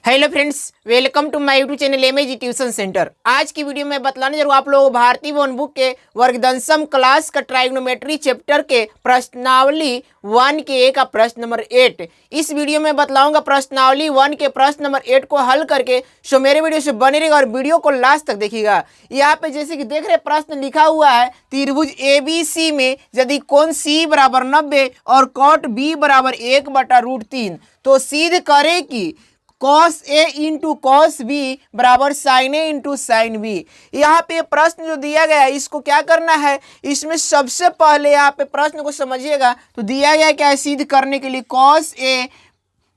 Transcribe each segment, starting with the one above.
Hello friends, welcome to my YouTube channel MAG tuition centre. आज की video में बतलाने जरूर आप लोगों को भारतीय वन बुक के वर्ग दशम क्लास का ट्राइगोनोमेट्री चैप्टर के प्रश्नावली 1 के ए का प्रश्न नंबर 8। इस वीडियो में बतलाऊंगा प्रश्नावली 1 के प्रश्न नंबर 8 को हल करके। सो मेरे वीडियो से बने रहेगा और वीडियो को लास्ट तक देखिएगा। यहाँ पे जैसे कि देख रहे प्रश्न लिखा हुआ है, त्रिभुज ABC में यदि कोण C बराबर 90 और कॉट B बराबर 1/√3 तो सिद्ध करे कि cos A into cos B बराबर sin A into sine B। यहाँ पे प्रश्न जो दिया गया है इसको क्या करना है, इसमें सबसे पहले यहाँ पे प्रश्न को समझिएगा। तो दिया गया क्या है, सिद्ध करने के लिए cos A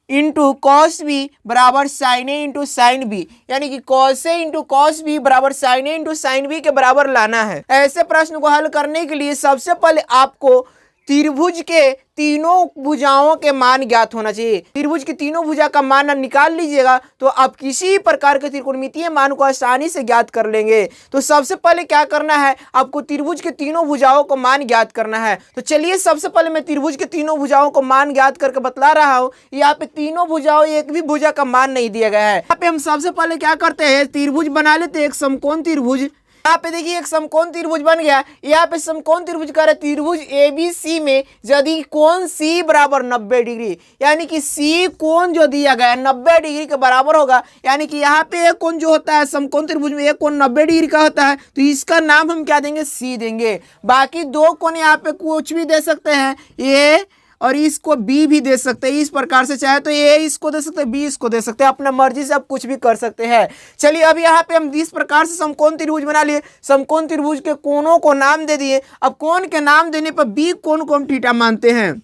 into cos B बराबर sin A into sine B, यानी कि cos A into cos B बराबर sin A into sine B के बराबर लाना है। ऐसे प्रश्न को हल करने के लिए सबसे पहले आपको त्रिभुज के तीनों भुजाओं के मान ज्ञात होना चाहिए। त्रिभुज की तीनों भुजा का मान निकाल लीजिएगा तो आप किसी प्रकार के त्रिकोणमितीय मान को आसानी से ज्ञात कर लेंगे। तो सबसे पहले क्या करना है, आपको त्रिभुज के तीनों भुजाओं को मान ज्ञात करना है। तो चलिए सबसे पहले मैं त्रिभुज के तीनों भुजाओं को मान ज्ञात करके बतला रहा हूँ। यहाँ पे तीनों भुजाओं एक भी भुजा का मान नहीं दिया गया है। यहाँ पे हम सबसे पहले क्या करते हैं, त्रिभुज बना लेते हैं, एक समकोण त्रिभुज। यहाँ पे देखिए एक समकोण त्रिभुज बन गया। यहाँ पे समकोण त्रिभुज का त्रिभुज ABC में यदि कोण C बराबर 90 डिग्री, यानी कि C कोण जो दिया गया है 90 डिग्री के बराबर होगा। यानी कि यहाँ पे एक कोण जो होता है समकोण त्रिभुज में, एक कोण 90 डिग्री का होता है, तो इसका नाम हम क्या देंगे, C देंगे। बाकी दो कोण यहाँ पे कुछ भी दे सकते हैं, A और इसको B भी दे सकते हैं। इस प्रकार से चाहे तो A इसको दे सकते हैं, B इसको दे सकते हैं, अपना मर्जी से आप कुछ भी कर सकते हैं। चलिए अब यहाँ पे हम इस प्रकार से समकोण त्रिभुज बना लिए। समकोण त्रिभुज के कोणों को नाम दे दिए। अब कोण के नाम देने पर B कोण को हम थीटा मानते हैं।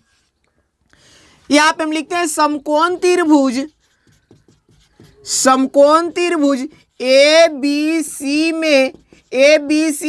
यहाँ पे हम लिखते हैं समकोण त्रिभुज, समकोण त्रिभुज ABC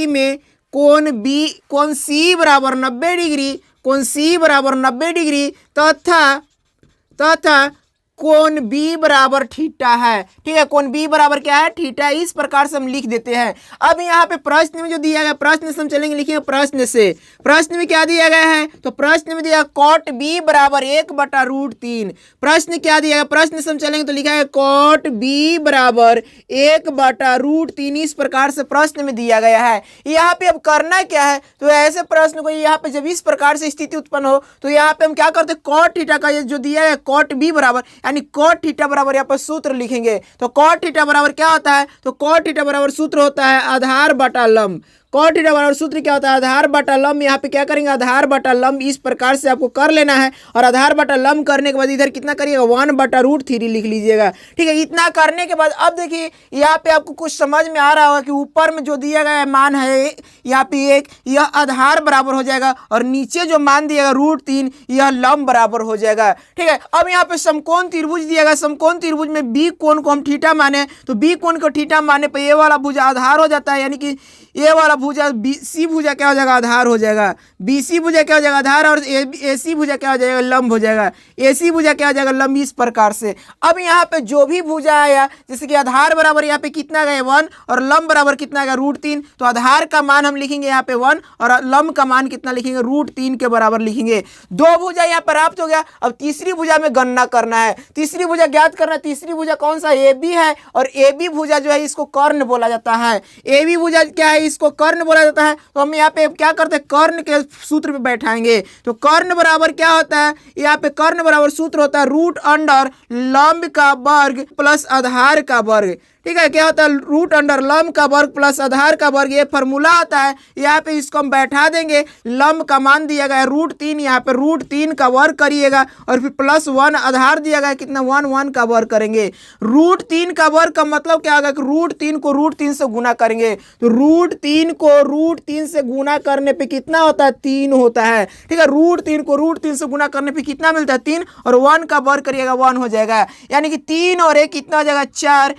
में कोण C बराबर 90 डिग्री, कोण C बराबर 90 डिग्री तथा कोण B बराबर थीटा है। ठीक है, कोण B बराबर क्या है, थीटा। इस प्रकार से हम लिख देते हैं। अब यहाँ पे प्रश्न में जो दिया गया, प्रश्न से हम चलेंगे, लिखेंगे प्रश्न से। प्रश्न में क्या दिया गया है, तो प्रश्न में दिया कॉट B बराबर 1/√3। प्रश्न क्या दिया गया, प्रश्न से हम चलेंगे तो लिखा है कॉट B बराबर 1/√3। इस प्रकार से प्रश्न में दिया गया है। यहाँ पे अब करना क्या है, तो ऐसे प्रश्न को यहाँ पे जब इस प्रकार से स्थिति उत्पन्न हो तो यहाँ पे हम क्या करते हैं, कॉट थीटा का जो दिया है कॉट B बराबर, यानी कॉट थीटा बराबर यहाँ पर सूत्र लिखेंगे। तो कॉट थीटा बराबर क्या होता है, तो कॉट थीटा बराबर सूत्र होता है आधार बटा लंब। कॉट थीटा बराबर सूत्र क्या होता है, आधार बटा लंब। यहाँ पे क्या करेंगे, आधार बटा लंब। इस प्रकार से आपको कर लेना है और आधार बटा लंब करने के बाद इधर कितना करिएगा, 1/√3 लिख लीजिएगा। ठीक है, इतना करने के बाद अब देखिए यहाँ पे आपको कुछ समझ में आ रहा होगा कि ऊपर में जो दिया गया मान है यहाँ पे एक, यह आधार बराबर हो जाएगा और नीचे जो मान दिया √3 यह लंब बराबर हो जाएगा। ठीक है, अब यहाँ पे समकोण त्रिभुज दिया गया। समकोण त्रिभुज में B कोण को हम थीटा माने, तो B कोण को थीटा माने पर ये वाला भुजा आधार हो जाता है, यानी कि ये वाला भुजा BC भुजा क्या हो जाएगा, आधार हो जाएगा। BC भुजा क्या हो जाएगा, आधार, और AC भुजा क्या हो जाएगा, लंब हो जाएगा। AC भुजा क्या हो जाएगा, लंब। इस प्रकार से अब यहाँ पे जो भी भुजा आया, जैसे कि आधार बराबर यहाँ पे कितना गया 1 और लंब बराबर कितना गया √3, तो आधार का मान हम लिखेंगे यहाँ पे 1 और लंब का मान कितना लिखेंगे, √3 के बराबर लिखेंगे। दो भुजा यहाँ प्राप्त हो गया। अब तीसरी भुजा में गणना करना है, तीसरी भुजा ज्ञात करना है। तीसरी भुजा कौन सा, AB है, और AB भुजा जो है इसको कर्ण बोला जाता है। AB भुजा क्या है, इसको कर्ण बोला जाता है। तो हम यहाँ पे क्या करते हैं, कर्ण के सूत्र पे बैठाएंगे। तो कर्ण बराबर क्या होता है, यहाँ पे कर्ण बराबर सूत्र होता है √अंडर लंब का वर्ग प्लस आधार का वर्ग। ठीक है, क्या होता है, √अंडर लंब का वर्ग प्लस आधार का वर्ग, ये फॉर्मूला आता है। यहाँ पे इसको हम बैठा देंगे। लंब का मान दिया गया है √3, यहाँ पे √3 का वर्ग करिएगा और फिर +1 आधार दिया गया है कितना, 1 का वर्ग करेंगे। √3 का वर्ग का मतलब क्या होगा कि √3 को √3 से गुना करेंगे। तो √3 को √3 से गुना करने पे कितना होता है, 3 होता है। ठीक है, √3 को √3 से गुना करने पे कितना मिलता है, 3, और 1 का वर्ग करिएगा 1 हो जाएगा। यानी कि 3 और 1 कितना हो जाएगा, 4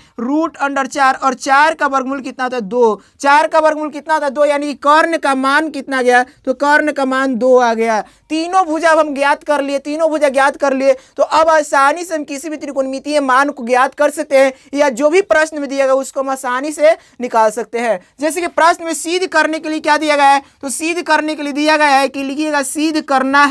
√4, और 4 का वर्गमूल कितना होता है, 2। 4 का वर्गमूल कितना होता है, 2, यानी कर्ण का मान कितना गया, तो कर्ण का मान 2 आ गया। तीनों भुजा हम ज्ञात कर लिए, तीनों भुजा ज्ञात कर लिए। तो अब आसानी से हम किसी भी त्रिकोणमितीय मान को ज्ञात कर सकते हैं, या जो भी प्रश्न में दिया गया उसको हम आसानी से निकाल सकते हैं। जैसे कि प्रश्न में सिद्ध करने के लिए क्या दिया गया है, तो सिद्ध करने के लिए दिया गया है कि लिखिएगा, सिद्ध करना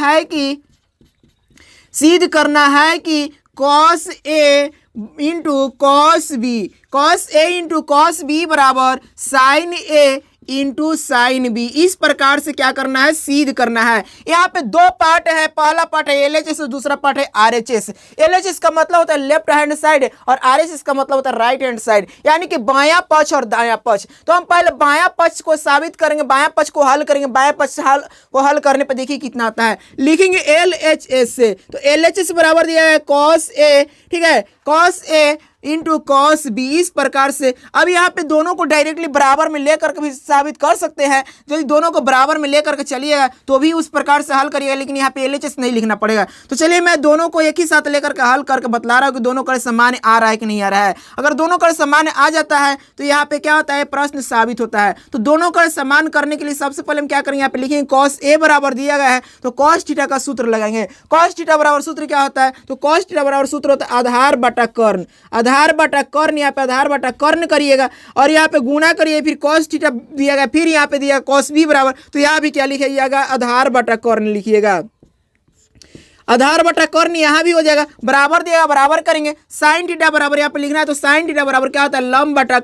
है कि cos A into cos B, cos A into cos B बराबर साइन ए इंटू साइन बी। इस प्रकार से क्या करना है, सिद्ध करना है। यहाँ पे दो पार्ट है, पहला पार्ट है LHS और दूसरा पार्ट है RHS। LHS का मतलब होता है लेफ्ट हैंड साइड और RHS का मतलब होता है राइट हैंड साइड, यानी कि बायां पक्ष और दायां पक्ष। तो हम पहले बायां पक्ष को साबित करेंगे, बायां पक्ष को हल करेंगे। बायां पक्ष को हल करने पर देखिए कितना आता है, लिखेंगे LHS से। तो LHS बराबर दिया है कॉस ए, ठीक है, cos A into cos B. इस प्रकार से अब यहाँ पे दोनों को डायरेक्टली बराबर में लेकर के भी साबित कर सकते हैं। यदि दोनों को बराबर में लेकर के चलिएगा तो भी उस प्रकार से हल करिएगा, लेकिन यहाँ पे LHS नहीं लिखना पड़ेगा। तो चलिए मैं दोनों को एक ही साथ लेकर के हल करके बतला रहा हूँ कि दोनों कड़े समान आ रहा है कि नहीं आ रहा है। अगर दोनों कड़े समान आ जाता है तो यहाँ पे क्या होता है, प्रश्न साबित होता है। तो दोनों कड़े समान करने के लिए सबसे पहले हम क्या करेंगे, यहाँ पे लिखेंगे कॉस ए बराबर दिया गया है तो कॉस थीटा का सूत्र लगाएंगे। कॉस थीटा बराबर सूत्र क्या होता है, तो कॉस थीटा बराबर सूत्र होता है आधार बटा कर्ण। आधार बटा कर्ण, यहाँ पे आधार बटा कर्ण करिएगा और यहाँ पे गुणा करिए, फिर cos थीटा दिया गया, फिर यहाँ पे दिया cos b बराबर, तो यहाँ भी क्या लिखिएगा, आधार बटा कर्ण लिखिएगा। आधार बटा कर्ण यहाँ भी हो जाएगा, बराबर दिएगा, बराबर करेंगे। साइन थीटा बराबर यहाँ पे लिखना है, तो साइन थीटा बराबर क्या होता है, लंब बटा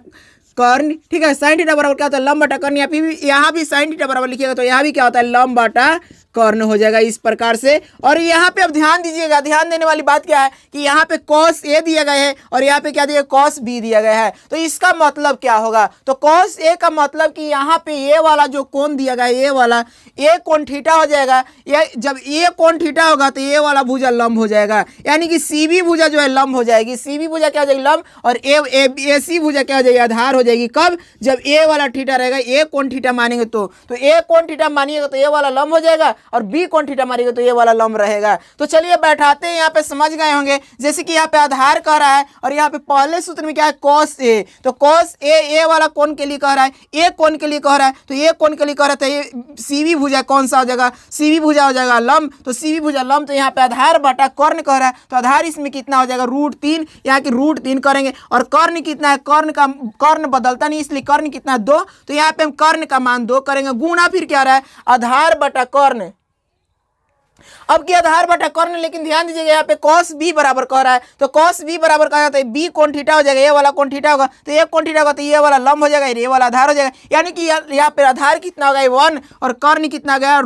कर्ण, ठीक है। साइन थीटा बराबर क्या होता है, लंब बटा कर्ण। यहाँ भी साइन थीटा बराबर लिखिएगा तो यहाँ भी क्या होता है, लंब बटा कर्ण हो जाएगा इस प्रकार से। और यहाँ पे अब ध्यान दीजिएगा, ध्यान देने वाली बात क्या है कि यहाँ पे cos a दिया गया है और यहाँ पे क्या दिया, cos b दिया गया है। तो इसका मतलब क्या होगा, तो cos a का मतलब कि यहाँ पे ये वाला जो कोण दिया गया है, ये वाला a कोण थीटा हो जाएगा। ये जब a कोण थीटा होगा तो ये वाला भुजा लंब हो जाएगा, यानी कि CB भुजा जो है लंब हो जाएगी। CB भुजा क्या हो जाएगी, लंब, और AC भुजा क्या हो जाएगी, आधार हो जाएगी। कब, जब a वाला थीटा रहेगा, a कोण थीटा मानेंगे तो a कोण थीटा मानिएगा तो ये वाला लंब हो जाएगा और b कोण थीटा मारेगा तो ये वाला लंब रहेगा। तो चलिए बैठाते हैं, यहाँ पे समझ गए होंगे। जैसे कि यहाँ पे आधार कह रहा है और यहाँ पे पहले सूत्र में क्या है, cos a, तो cos a वाला कोण के लिए कह रहा है, a कोण के लिए कह रहा है, तो ये कोण के लिए कह रहा है, तो ये CB भुजा कौन सा हो जाएगा, CB भुजा हो जाएगा लंब। तो CB भुजा लंब, तो यहाँ पे आधार बटा कर्ण कह रहा है, तो आधार इसमें कितना हो जाएगा, √3, यहाँ की √3 करेंगे। और कर्ण कितना है, कर्ण बदलता नहीं, इसलिए कर्ण कितना है, 2, तो यहाँ पे हम कर्ण का मान 2 करेंगे। गुणा फिर क्या रहा है, आधार बटा कर्ण। अब की आधार बटा कर्ण, लेकिन ध्यान दीजिएगा यहाँ पे cos b बराबर कह रहा है, तो cos b बराबर कहा जाता है b कोण थीटा हो जाएगा, ये वाला कोण थीटा होगा, तो ये कोण थीटा होगा तो ये वाला लंब हो जाएगा, ये वाला आधार हो जाएगा। यानी कि यहाँ पे आधार कितना हो गया, 1, और कर्ण कितना गया,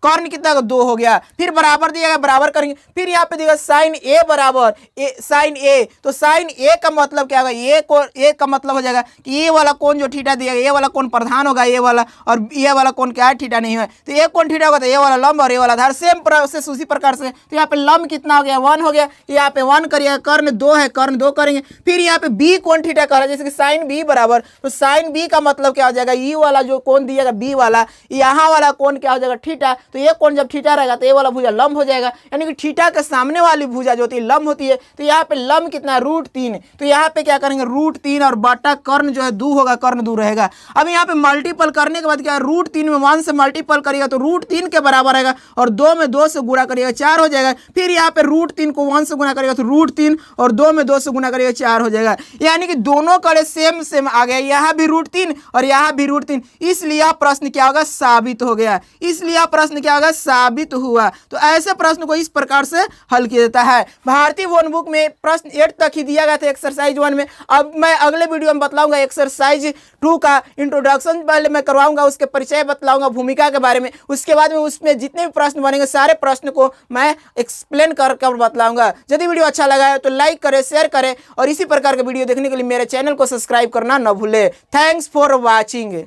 कर्ण कितना 2 हो गया। फिर बराबर दिया गया, बराबर करेंगे। फिर यहाँ पे दिया साइन ए बराबर साइन ए, तो साइन ए का मतलब क्या होगा, ए का मतलब हो जाएगा कि ये वाला कोण जो थीटा दिया गया, ये वाला कोण प्रधान होगा, ये वाला, और ये वाला कोण क्या है, थीटा नहीं है, तो ये कोण थीटा होगा तो ये वाला लंब और ये वाला आधार। सेम प्रोसेस उसी प्रकार से। तो यहाँ पे लंब कितना हो गया, 1 हो गया, यहाँ पे 1 करिएगा, कर्ण 2 है, कर्ण 2 करेंगे। फिर यहाँ पे बी कोण थीटा कर रहा है, जैसे कि साइन बी बराबर, तो साइन बी का मतलब क्या हो जाएगा, ये वाला जो कोण दिएगा बी वाला, यहाँ वाला कोण क्या हो जाएगा, थीटा, तो ये कोण जब थीटा रहेगा तो ये वाला भुजा लंब हो जाएगा, यानी कि थीटा के सामने वाली भुजा जो होती है लंब होती है। तो यहाँ पे लंब कितना है, √3, तो यहाँ पे क्या करेंगे, √3 और बटा कर्ण जो है 2 होगा, कर्ण 2 रहेगा। अब यहाँ पे मल्टीपल करने के बाद क्या है, √3 में 1 से मल्टीपल करिएगा तो √3 के बराबर रहेगा, और 2 में 2 से गुणा करिएगा 4 हो जाएगा। फिर यहाँ पे √3 को 1 से गुणा करिएगा तो √3, और 2 में 2 से गुणा करिएगा 4 हो जाएगा। यानी कि दोनों कड़े सेम आ गया, यहाँ भी √3 और यहाँ भी √3, इसलिए यह प्रश्न क्या होगा, साबित हो गया। इसलिए यह प्रश्न क्या होगा, साबित हुआ। तो ऐसे प्रश्न को इस प्रकार से हल किया जाता है। भारतीय वन बुक में प्रश्न 8 तक ही दिया गया था एक्सरसाइज 1 में। अब मैं अगले वीडियो में बतलाऊंगा एक्सरसाइज 2 का इंट्रोडक्शन पहले मैं करवाऊंगा, उसके परिचय बतलाऊंगा, भूमिका के बारे में। उसके बाद में उसमें जितने भी प्रश्न बनेंगे सारे प्रश्न को मैं एक्सप्लेन कर बतलाऊंगा। यदि वीडियो अच्छा लगा है तो लाइक करें, शेयर करें, और इसी प्रकार के वीडियो देखने के लिए मेरे चैनल को सब्सक्राइब करना न भूलें। Thanks for watching.